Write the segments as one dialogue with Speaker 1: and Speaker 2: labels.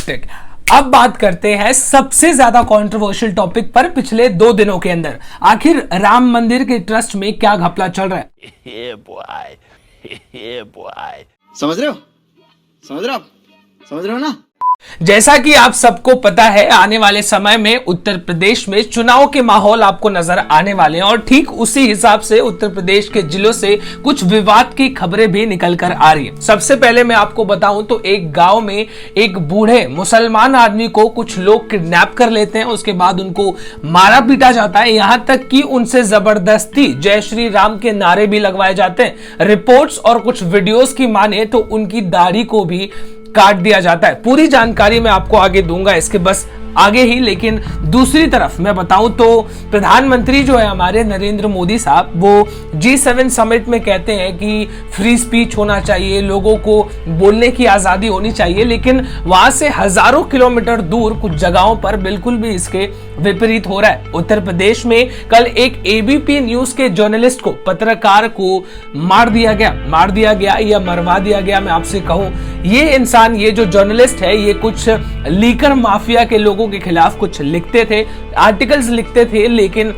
Speaker 1: Fantastic. अब बात करते हैं सबसे ज्यादा कंट्रोवर्शियल टॉपिक पर पिछले 2 दिनों के अंदर। आखिर राम मंदिर के ट्रस्ट में क्या घपला चल रहा है।
Speaker 2: समझ रहे हो? समझ रहे हो? समझ रहे हो ना?
Speaker 1: जैसा कि आप सबको पता है, आने वाले समय में उत्तर प्रदेश में चुनाव के माहौल आपको नजर आने वाले हैं और ठीक उसी हिसाब से उत्तर प्रदेश के जिलों से कुछ विवाद की खबरें भी निकल कर आ रही हैं। सबसे पहले मैं आपको बताऊं तो एक गांव में एक बूढ़े मुसलमान आदमी को कुछ लोग किडनैप कर लेते हैं, उसके बाद उनको मारा पीटा जाता है, यहां तक कि उनसे जबरदस्ती जय श्री राम के नारे भी लगवाए जाते हैं। रिपोर्ट्स और कुछ वीडियोस की माने तो उनकी दाढ़ी को भी काट दिया जाता है। पूरी जानकारी मैं आपको आगे दूंगा इसके बस आगे ही। लेकिन दूसरी तरफ मैं बताऊं तो प्रधानमंत्री जो है हमारे नरेंद्र मोदी साहब, वो G7 समिट में कहते हैं कि फ्री स्पीच होना चाहिए, लोगों को बोलने की आजादी होनी चाहिए, लेकिन वहां से हजारों किलोमीटर दूर कुछ जगहों पर बिल्कुल भी इसके विपरीत हो रहा है। उत्तर प्रदेश में कल एक ABP न्यूज के जर्नलिस्ट को, पत्रकार को मार दिया गया या मरवा दिया गया। मैं आपसे कहूं, ये इंसान, ये जो जर्नलिस्ट है, ये कुछ लीकर माफिया के लोगों के खिलाफ कुछ लिखते थे, आर्टिकल्स लिखते थे, लेकिन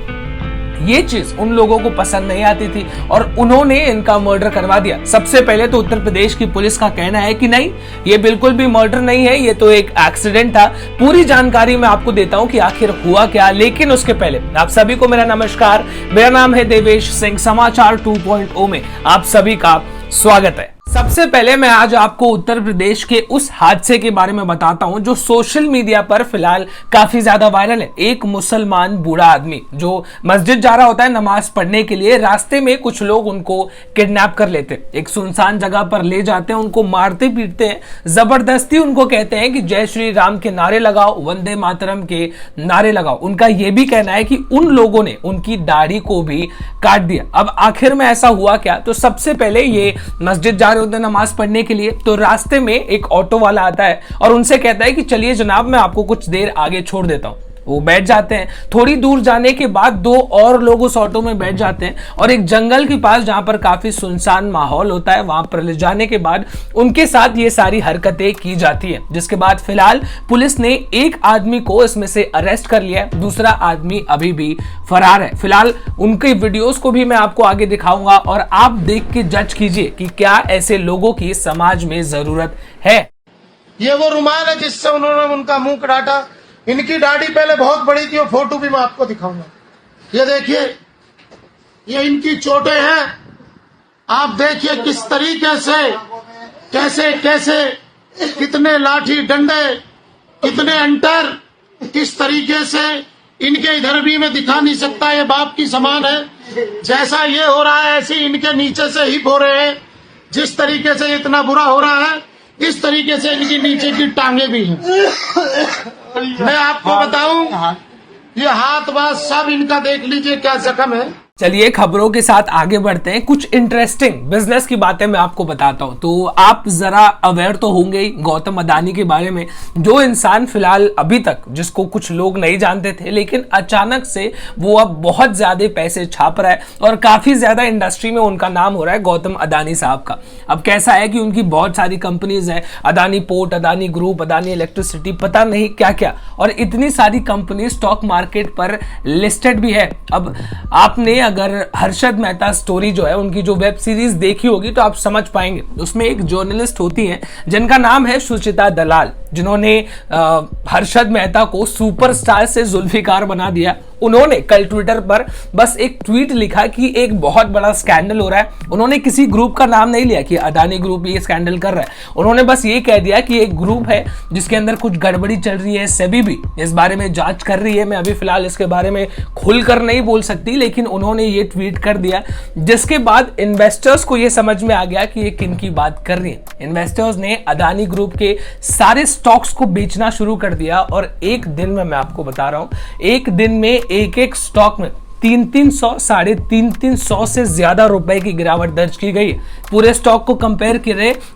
Speaker 1: ये चीज उन लोगों को पसंद नहीं आती थी और उन्होंने इनका मर्डर करवा दिया। सबसे पहले तो उत्तर प्रदेश की पुलिस का कहना है कि नहीं, ये बिल्कुल भी मर्डर नहीं है, ये तो एक एक्सीडेंट था। पूरी जानकारी मैं आपको देता हूं कि आखिर हुआ क्या, लेकिन उसके पहले आप सभी को मेरा नमस्कार। मेरा नाम है देवेश सिंह। समाचार 2.0 में आप सभी का स्वागत है। सबसे पहले मैं आज आपको उत्तर प्रदेश के उस हादसे के बारे में बताता हूं जो सोशल मीडिया पर फिलहाल काफी ज्यादा वायरल है। एक मुसलमान बूढ़ा आदमी जो मस्जिद जा रहा होता है नमाज पढ़ने के लिए, रास्ते में कुछ लोग उनको किडनैप कर लेते हैं, एक सुनसान जगह पर ले जाते हैं, उनको मारते पीटते हैं, जबरदस्ती उनको कहते हैं कि जय श्री राम के नारे लगाओ, वंदे मातरम के नारे लगाओ। उनका यह भी कहना है कि उन लोगों ने उनकी दाढ़ी को भी काट दिया। अब आखिर में ऐसा हुआ क्या? तो सबसे पहले ये मस्जिद जा होते नमाज पढ़ने के लिए, तो रास्ते में एक ऑटो वाला आता है और उनसे कहता है कि चलिए जनाब, मैं आपको कुछ देर आगे छोड़ देता हूं। वो बैठ जाते हैं। थोड़ी दूर जाने के बाद 2 और लोग उस ऑटो में बैठ जाते हैं और एक जंगल के पास, जहां पर काफी सुनसान माहौल होता है, वहां पर ले जाने के बाद उनके साथ ये सारी हरकतें की जाती है। जिसके बाद फिलहाल पुलिस ने एक आदमी को इसमें से अरेस्ट कर लिया है, दूसरा आदमी अभी भी फरार है। फिलहाल उनके वीडियोस को भी मैं आपको आगे दिखाऊंगा और आप देख के जज कीजिए कि क्या ऐसे लोगों की समाज में जरूरत है।
Speaker 3: ये वो रुमाल है जिससे उन्होंने उनका मुंह काटा। इनकी दाढ़ी पहले बहुत बड़ी थी और फोटो भी मैं आपको दिखाऊंगा। ये देखिए, ये इनकी चोटें हैं। आप देखिए किस तरीके से, कैसे कैसे, कितने लाठी डंडे, कितने अंटर, किस तरीके से। इनके इधर भी मैं दिखा नहीं सकता, ये बाप की समान है। जैसा ये हो रहा है ऐसे इनके नीचे से हिप हो रहे हैं। जिस तरीके से इतना बुरा हो रहा है, इस तरीके से इनकी नीचे की टांगे भी हैं। मैं आपको बताऊं, ये हाथ बात सब इनका देख लीजिए क्या जख्म है।
Speaker 1: चलिए खबरों के साथ आगे बढ़ते हैं। कुछ इंटरेस्टिंग बिजनेस की बातें मैं आपको बताता हूं। तो आप जरा अवेयर तो होंगे ही गौतम अदानी के बारे में, जो इंसान फिलहाल अभी तक, जिसको कुछ लोग नहीं जानते थे, लेकिन अचानक से वो अब बहुत ज्यादा पैसे छाप रहा है और काफी ज्यादा इंडस्ट्री में उनका नाम हो रहा है, गौतम अदानी साहब का। अब कैसा है कि उनकी बहुत सारी कंपनीज है, Adani port, Adani group, Adani electricity, पता नहीं क्या क्या, और इतनी सारी कंपनी स्टॉक मार्केट पर लिस्टेड भी है। अब आपने अगर हर्षद मेहता स्टोरी जो है, उनकी जो वेब सीरीज देखी होगी तो आप समझ पाएंगे। उसमें एक जर्नलिस्ट होती हैं जिनका नाम है सुचिता दलाल, जिन्होंने हर्षद मेहता को सुपरस्टार से जुल्फिकार बना दिया। उन्होंने कल ट्विटर पर बस एक ट्वीट लिखा कि एक बहुत बड़ा स्कैंडल हो रहा है। उन्होंने किसी ग्रुप का नाम नहीं लिया कि अदानी ग्रुप ये स्कैंडल कर रहा है। उन्होंने बस ये कह दिया कि एक ग्रुप है जिसके अंदर कुछ गड़बड़ी चल रही है, सेबी भी इस बारे में जांच कर रही है। मैं अभी फिलहाल इसके बारे में खुलकर नहीं बोल सकती, लेकिन उन्होंने ये ट्वीट कर दिया, जिसके बाद इन्वेस्टर्स को ये समझ में आ गया कि ये किन की बात कर रही है। इन्वेस्टर्स ने अदानी ग्रुप के सारे स्टॉक्स को बेचना शुरू कर दिया और एक दिन में, मैं आपको बता रहा हूं, एक दिन में एक एक स्टॉक में 300, 350 से ज्यादा रुपए की गिरावट दर्ज की गई है। पूरे स्टॉक को कंपेयर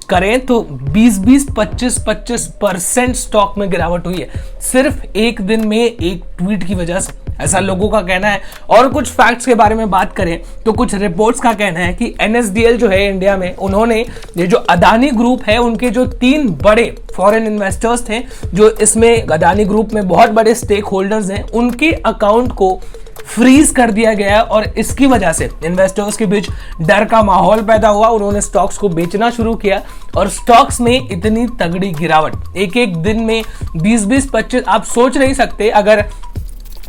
Speaker 1: करें तो 20, 25% स्टॉक में गिरावट हुई है, सिर्फ एक दिन में एक ट्वीट की वजह से। ऐसा लोगों का कहना है। और कुछ फैक्ट्स के बारे में बात करें तो कुछ रिपोर्ट्स का कहना है कि NSDL जो है इंडिया में, उन्होंने ये जो अदानी ग्रुप है उनके जो 3 बड़े फॉरेन इन्वेस्टर्स थे जो इसमें अदानी ग्रुप में बहुत बड़े स्टेक होल्डर्स हैं, उनके अकाउंट को फ्रीज कर दिया गया और इसकी वजह से इन्वेस्टर्स के बीच डर का माहौल पैदा हुआ। उन्होंने स्टॉक्स को बेचना शुरू किया और स्टॉक्स में इतनी तगड़ी गिरावट, एक एक दिन में 20-20, 25, आप सोच नहीं सकते अगर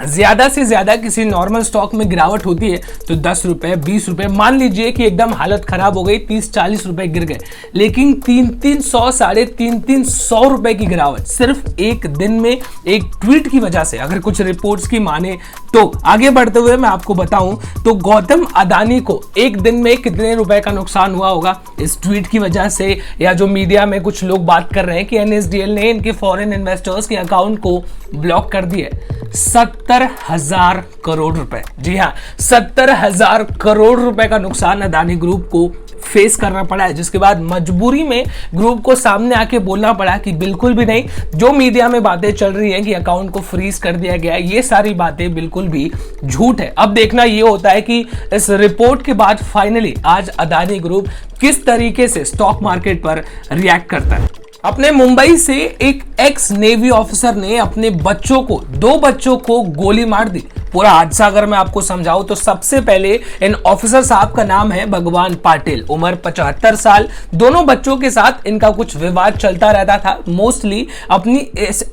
Speaker 1: ज्यादा से ज्यादा किसी नॉर्मल स्टॉक में गिरावट होती है तो 10 रुपए, 20 रुपए, मान लीजिए कि एकदम हालत खराब हो गई, 30-40 रुपए गिर गए, लेकिन 300-300, 350 रुपए की गिरावट सिर्फ एक दिन में एक ट्वीट की वजह से, अगर कुछ रिपोर्ट्स की माने तो। आगे बढ़ते हुए मैं आपको बताऊं तो गौतम अदानी को एक दिन में कितने रुपए का नुकसान हुआ होगा इस ट्वीट की वजह से, या जो मीडिया में कुछ लोग बात कर रहे हैं कि NSDL ने इनके फॉरेन इन्वेस्टर्स के अकाउंट को ब्लॉक कर दिए। 70,000 करोड़ रुपए, जी हाँ 70,000 करोड़ रुपए का नुकसान अदानी ग्रुप को फेस करना पड़ा है, जिसके बाद मजबूरी में ग्रुप को सामने आके बोलना पड़ा कि बिल्कुल भी नहीं, जो मीडिया में बातें चल रही हैं कि अकाउंट को फ्रीज कर दिया गया, ये सारी बातें बिल्कुल भी झूठ है। अब देखना ये होता है कि इस रिपोर्ट के बाद फाइनली आज अदानी ग्रुप किस तरीके से स्टॉक मार्केट पर रिएक्ट करता है। अपने मुंबई से एक एक्स नेवी ऑफिसर ने अपने बच्चों को, 2 बच्चों को गोली मार दी। पूरा हादसा अगर मैं आपको समझाऊं तो सबसे पहले इन ऑफिसर साहब का नाम है भगवान पाटिल, उम्र 75 साल। दोनों बच्चों के साथ इनका कुछ विवाद चलता रहता था, मोस्टली अपनी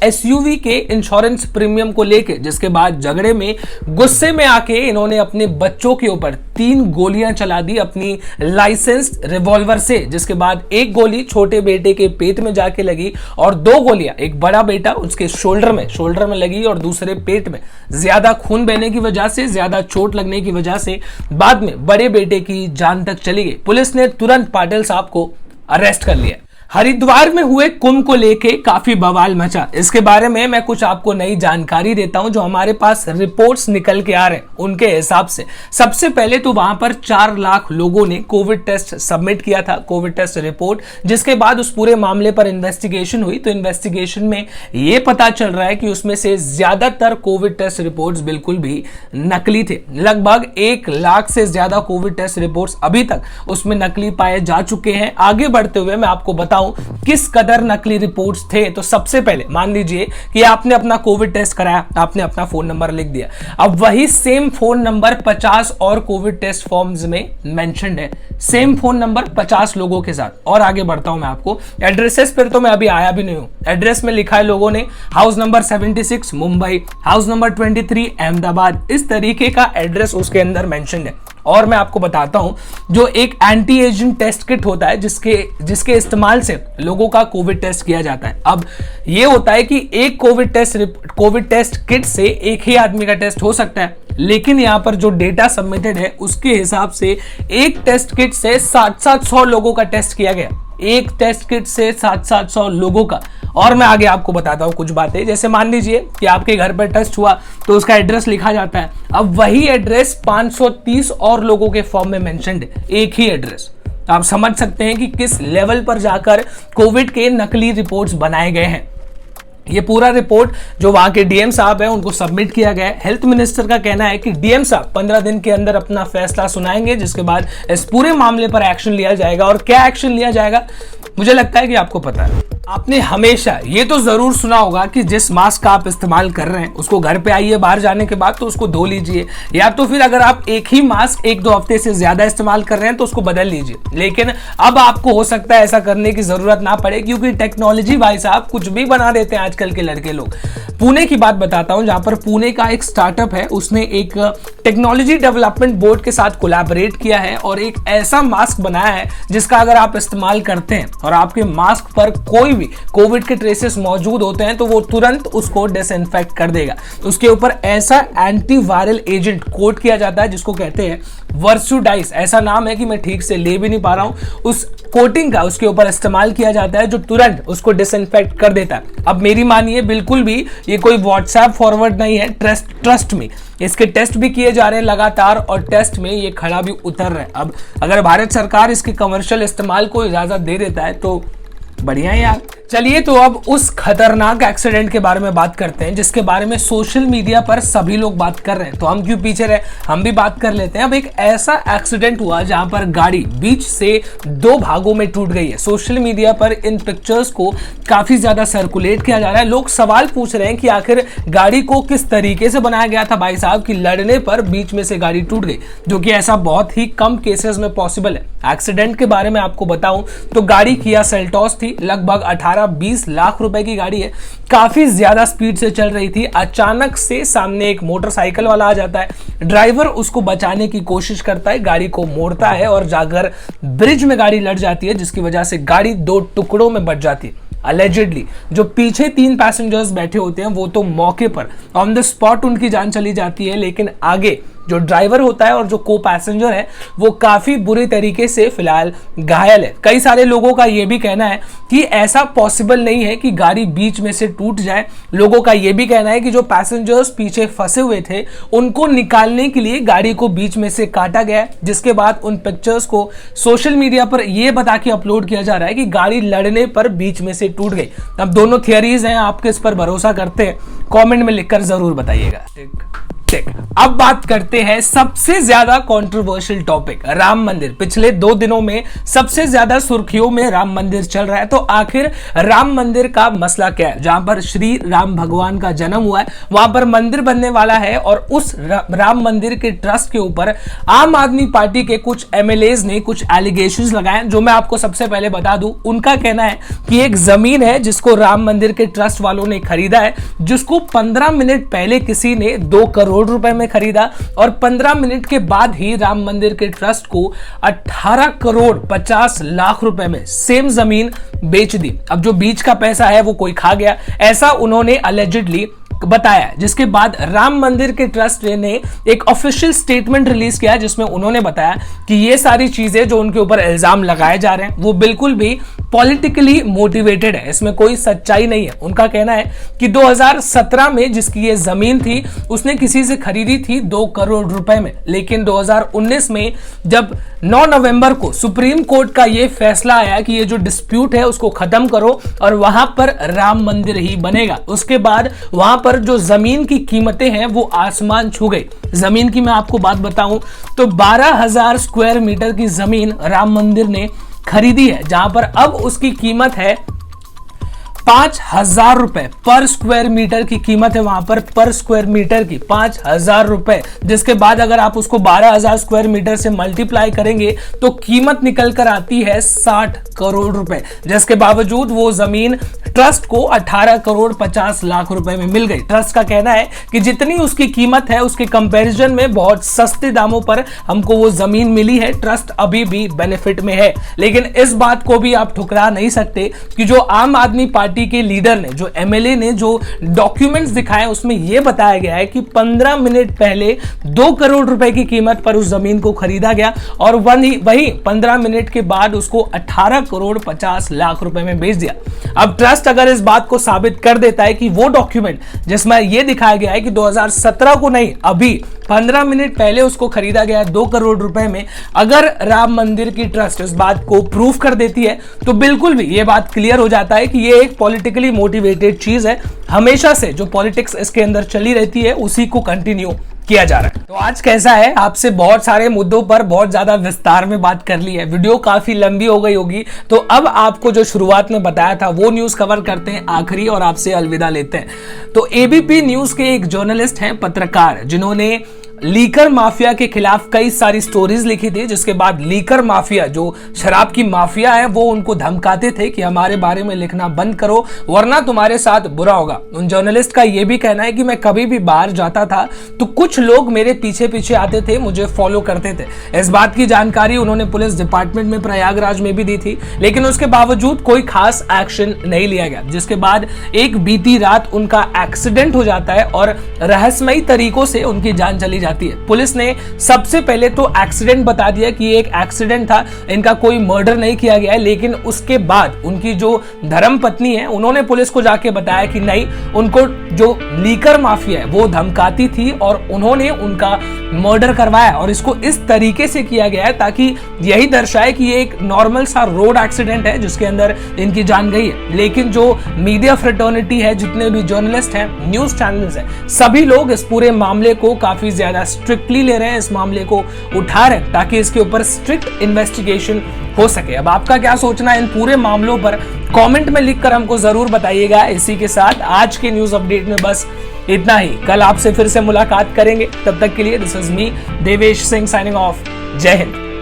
Speaker 1: SUV के इंश्योरेंस प्रीमियम को लेके, जिसके बाद झगड़े में गुस्से में आके इन्होंने अपने बच्चों के ऊपर 3 गोलियां चला दी अपनी लाइसेंस्ड रिवॉल्वर से, जिसके बाद एक गोली छोटे बेटे के पेट में जाके लगी और 2 गोलियां, एक बड़ा बेटा उसके शोल्डर में लगी और दूसरे पेट में। ज्यादा खून बहने की वजह से, ज्यादा चोट लगने की वजह से बाद में बड़े बेटे की जान तक चली गई। पुलिस ने तुरंत पाटिल साहब को अरेस्ट कर लिया। हरिद्वार में हुए कुंभ को लेके काफी बवाल मचा, इसके बारे में मैं कुछ आपको नई जानकारी देता हूं जो हमारे पास रिपोर्ट्स निकल के आ रहे हैं उनके हिसाब से। सबसे पहले तो वहां पर 4 लाख लोगों ने कोविड टेस्ट सबमिट किया था, कोविड टेस्ट रिपोर्ट, जिसके बाद उस पूरे मामले पर इन्वेस्टिगेशन हुई। तो इन्वेस्टिगेशन में यह पता चल रहा है कि उसमें से ज्यादातर कोविड टेस्ट रिपोर्ट्स बिल्कुल भी नकली थे। लगभग 1 लाख से ज्यादा कोविड टेस्ट रिपोर्ट्स अभी तक उसमें नकली पाए जा चुके हैं। आगे बढ़ते हुए मैं आपको बताऊं किस कदर नकली रिपोर्ट्स थे। तो सबसे पहले मान लीजिए कि आपने अपना कोविड टेस्ट कराया, आपने अपना फोन नंबर लिख दिया, अब वही सेम फोन नंबर 50 और कोविड टेस्ट फॉर्म्स में मेंशन्ड है, सेम फोन नंबर 50 लोगों के साथ। और आगे बढ़ता हूं मैं आपको एड्रेसेस पर, तो मैं अभी आया भी नहीं हूं। एड्रेस में लिखा है लोगों ने house number 76 Mumbai, house number 23 Ahmedabad, इस तरीके का एड्रेस उसके अंदर मेंशन्ड है। और मैं आपको बताता हूं जो एक एंटी एजिंग टेस्ट किट होता है जिसके इस्तेमाल से लोगों का कोविड टेस्ट किया जाता है। अब ये होता है कि एक कोविड टेस्ट किट से एक ही आदमी का टेस्ट हो सकता है, लेकिन यहां पर जो डेटा सबमिटेड है उसके हिसाब से एक टेस्ट किट से 700 लोगों का टेस्ट किया गया, एक टेस्ट किट से 700 लोगों का। और मैं आगे आपको बताता हूं कुछ बातें, जैसे मान लीजिए कि आपके घर पर टेस्ट हुआ तो उसका एड्रेस लिखा जाता है, अब वही एड्रेस 530 और लोगों के फॉर्म में मेंशन्ड है, एक ही एड्रेस। आप समझ सकते हैं कि किस लेवल पर जाकर कोविड के नकली रिपोर्ट्स बनाए गए हैं। ये पूरा रिपोर्ट जो वहां के डीएम साहब हैं उनको सबमिट किया गया है। हेल्थ मिनिस्टर का कहना है कि डीएम साहब 15 दिन के अंदर अपना फैसला सुनाएंगे, जिसके बाद इस पूरे मामले पर एक्शन लिया जाएगा। और क्या एक्शन लिया जाएगा मुझे लगता है कि आपको पता है। आपने हमेशा ये तो जरूर सुना होगा कि जिस मास्क का आप इस्तेमाल कर रहे हैं उसको घर पे आइए बाहर जाने के बाद तो उसको धो लीजिए, या तो फिर अगर आप एक ही मास्क 1-2 हफ्ते से ज्यादा इस्तेमाल कर रहे हैं तो उसको बदल लीजिए। लेकिन अब आपको हो सकता है ऐसा करने की जरूरत ना पड़े, क्योंकि टेक्नोलॉजी भाई साहब कुछ भी बना देते हैं आजकल के लड़के लोग। पुणे की बात बताता हूं, जहां पर पुणे का एक स्टार्टअप है, उसने एक टेक्नोलॉजी डेवलपमेंट बोर्ड के साथ कोलैबोरेट किया है और एक ऐसा मास्क बनाया है जिसका अगर आप इस्तेमाल करते हैं और आपके मास्क पर कोई भी कोविड के ट्रेसेस मौजूद होते हैं तो वो तुरंत उसको डिसइंफेक्ट कर देगा। उसके ऊपर ऐसा एंटीवायरल एजेंट कोट किया जाता है जिसको कहते हैं वर्सुडाइस, ऐसा नाम है कि मैं ठीक से ले भी नहीं पा रहा हूं। उस कोटिंग का उसके ऊपर इस्तेमाल किया जाता है जो तुरंत उसको डिसइंफेक्ट कर देता है। अब मेरी मानिए बिल्कुल भी ये कोई व्हाट्सएप फॉरवर्ड नहीं है, ट्रस्ट में इसके टेस्ट भी किए जा रहे हैं लगातार और टेस्ट में ये खड़ा भी उतर रहा है। अब अगर भारत सरकार इसके कमर्शियल इस्तेमाल को इजाजत दे देता है तो बढ़िया है यार। चलिए तो अब उस खतरनाक एक्सीडेंट के बारे में बात करते हैं जिसके बारे में सोशल मीडिया पर सभी लोग बात कर रहे हैं, तो हम क्यों पीछे रहे, हम भी बात कर लेते हैं। अब एक ऐसा एक्सीडेंट हुआ जहां पर गाड़ी बीच से 2 भागों में टूट गई है। सोशल मीडिया पर इन पिक्चर्स को काफी ज्यादा सर्कुलेट किया जा रहा है। लोग सवाल पूछ रहे हैं कि आखिर गाड़ी को किस तरीके से बनाया गया था भाई साहब कि लड़ने पर बीच में से गाड़ी टूट गई, जो कि ऐसा बहुत ही कम केसेस में पॉसिबल है। एक्सीडेंट के बारे में आपको बताऊं तो गाड़ी किया सेल्टॉस थी, लगभग 18-20 लाख रुपए की गाड़ी है, काफी ज्यादा स्पीड से चल रही थी। अचानक से सामने एक मोटरसाइकिल वाला आ जाता है, ड्राइवर उसको बचाने की कोशिश करता है, गाड़ी को मोड़ता है और जाकर ब्रिज में गाड़ी लड़ जाती है, जिसकी वजह से गाड़ी 2 टुकड़ों में बट जाती है। अलेजिडली जो पीछे 3 पैसेंजर्स बैठे होते हैं वो तो मौके पर ऑन द स्पॉट उनकी जान चली जाती है, लेकिन आगे जो ड्राइवर होता है और जो को पैसेंजर है वो काफी बुरी तरीके से फिलहाल घायल है। कई सारे लोगों का यह भी कहना है कि ऐसा पॉसिबल नहीं है कि गाड़ी बीच में से टूट जाए। लोगों का यह भी कहना है कि जो पैसेंजर्स पीछे फंसे हुए थे उनको निकालने के लिए गाड़ी को बीच में से काटा गया, जिसके बाद उन पिक्चर्स को सोशल मीडिया पर यह बता के अपलोड किया जा रहा है कि गाड़ी लड़ने पर बीच में से टूट गई। अब दोनों थियरीज हैं, आप किस पर भरोसा करते हैं कमेंट में लिखकर जरूर बताइएगा। अब बात करते हैं सबसे ज्यादा कंट्रोवर्शियल टॉपिक, राम मंदिर। पिछले 2 दिनों में सबसे ज्यादा सुर्खियों में राम मंदिर चल रहा है, तो आखिर राम मंदिर का मसला क्या है। जहां पर श्री राम भगवान का जन्म हुआ है वहां पर मंदिर बनने वाला है और उस राम मंदिर के ट्रस्ट के ऊपर आम आदमी पार्टी के कुछ एमएलएज ने कुछ एलिगेशंस लगाए, जो मैं आपको सबसे पहले बता दूं। उनका कहना है कि एक जमीन है जिसको राम मंदिर के ट्रस्ट वालों ने खरीदा है, जिसको 15 मिनट पहले किसी ने 2 करोड़ रुपए में खरीदा और 15 मिनट के बाद ही राम मंदिर के ट्रस्ट को 18 करोड़ 50 लाख रुपए में सेम जमीन बेच दी। अब जो बीच का पैसा है वो कोई खा गया, ऐसा उन्होंने अलेजिडली बताया, जिसके बाद राम मंदिर के ट्रस्ट ने एक ऑफिशियल स्टेटमेंट रिलीज किया जिसमें उन्होंने बताया कि ये सारी चीजें जो उनके ऊपर इल्जाम लगाए जा रहे हैं वो बिल्कुल भी पॉलिटिकली मोटिवेटेड है, इसमें कोई सच्चाई नहीं है। उनका कहना है कि 2017 में जिसकी ये जमीन थी उसने किसी से खरीदी थी 2 करोड़ रुपए में, लेकिन 2019 में जब 9 नवंबर को सुप्रीम कोर्ट का ये फैसला आया कि ये जो डिस्प्यूट है उसको खत्म करो और वहां पर राम मंदिर ही बनेगा, उसके बाद वहां पर जो जमीन की कीमतें हैं वो आसमान छू गई। जमीन की मैं आपको बात बताऊं तो 12,000 स्क्वायर मीटर की जमीन राम मंदिर ने खरीदी है, जहां पर अब उसकी कीमत है 5,000 रुपए पर स्क्वायर मीटर की कीमत है वहां पर स्क्वायर मीटर की 5,000 रुपए, जिसके बाद अगर आप उसको 12,000 स्क्वायर मीटर से मल्टीप्लाई करेंगे तो कीमत निकल कर आती है 60 करोड़ रुपए, जिसके बावजूद वो जमीन ट्रस्ट को 18 करोड़ 50 लाख रुपए में मिल गई। ट्रस्ट का कहना है कि जितनी उसकी कीमत है उसके कंपैरिजन में बहुत सस्ते दामों पर हमको वो जमीन मिली है, ट्रस्ट अभी भी बेनिफिट में है। लेकिन इस बात को भी आप ठुकरा नहीं सकते कि जो आम आदमी पार्टी के लीडर ने, जो एमएलए ने जो डॉक्यूमेंट्स दिखाए उसमें यह बताया गया है कि 15 मिनट पहले 2 करोड़ रुपए की कीमत पर उस जमीन को खरीदा गया और वही 15 मिनट के बाद उसको 18 करोड़ 50 लाख रुपए में बेच दिया। अब ट्रस्ट अगर इस बात को साबित कर देता है कि वो डॉक्यूमेंट जिसमें यह दिखाया गया है कि 2017 को नहीं, अभी 15 मिनट पहले उसको खरीदा गया 2 करोड़ रुपए में, अगर राम मंदिर की ट्रस्ट इस बात को प्रूफ कर देती है तो बिल्कुल भी यह बात क्लियर हो जाता है कि यह एक पॉलिटिकली मोटिवेटेड चीज है। हमेशा से जो पॉलिटिक्स इसके अंदर चली रहती है उसी को कंटिन्यू किया जा रहा है। तो आज कैसा है, आपसे बहुत सारे मुद्दों पर बहुत ज्यादा विस्तार में बात कर ली है, वीडियो काफी लंबी हो गई होगी, तो अब आपको जो शुरुआत में बताया था वो न्यूज कवर करते हैं आखिरी और आपसे अलविदा लेते हैं। तो एबीपी न्यूज के एक जर्नलिस्ट हैं, पत्रकार, जिन्होंने लीकर माफिया के खिलाफ कई सारी स्टोरीज लिखी थी, जिसके बाद लीकर माफिया जो शराब की माफिया है वो उनको धमकाते थे कि हमारे बारे में लिखना बंद करो वरना तुम्हारे साथ बुरा होगा। उन जर्नलिस्ट का यह भी कहना है कि मैं कभी भी बाहर जाता था तो कुछ लोग मेरे पीछे पीछे आते थे, मुझे फॉलो करते थे। इस बात की जानकारी उन्होंने पुलिस डिपार्टमेंट में प्रयागराज में भी दी थी, लेकिन उसके बावजूद कोई खास एक्शन नहीं लिया गया, जिसके बाद एक बीती रात उनका एक्सीडेंट हो जाता है और रहस्यमयी तरीकों से उनकी जान चली जाती जाती है। पुलिस ने सबसे पहले तो एक्सीडेंट बता दिया कि ये एक एक्सीडेंट था, इनका कोई मर्डर नहीं किया गया है, लेकिन उसके बाद उनकी जो धर्मपत्नी है उन्होंने पुलिस को जाके बताया कि नहीं, उनको जो लीकर माफिया है वो धमकाती थी और उन्होंने उनका मर्डर करवाया और इसको इस तरीके से किया गया है ताकि यही दर्शाए कि ये एक नॉर्मल सा रोड एक्सीडेंट है जिसके अंदर इनकी जान गई है। लेकिन जो मीडिया फ्रेटर्निटी है, जितने भी जर्नलिस्ट हैं, न्यूज चैनल्स हैं, सभी लोग इस पूरे मामले को काफी ज्यादा स्ट्रिक्टली ले रहे हैं, इस मामले को उठा रहे हैं ताकि इसके ऊपर स्ट्रिक्ट इन्वेस्टिगेशन हो सके। अब आपका क्या सोचना है इन पूरे मामलों पर, कमेंट में लिखकर हमको जरूर बताइएगा। इसी के साथ आज के न्यूज अपडेट में बस इतना ही। कल आपसे फिर से मुलाकात करेंगे, तब तक के लिए this is me Devesh Singh signing off. जय हिंद।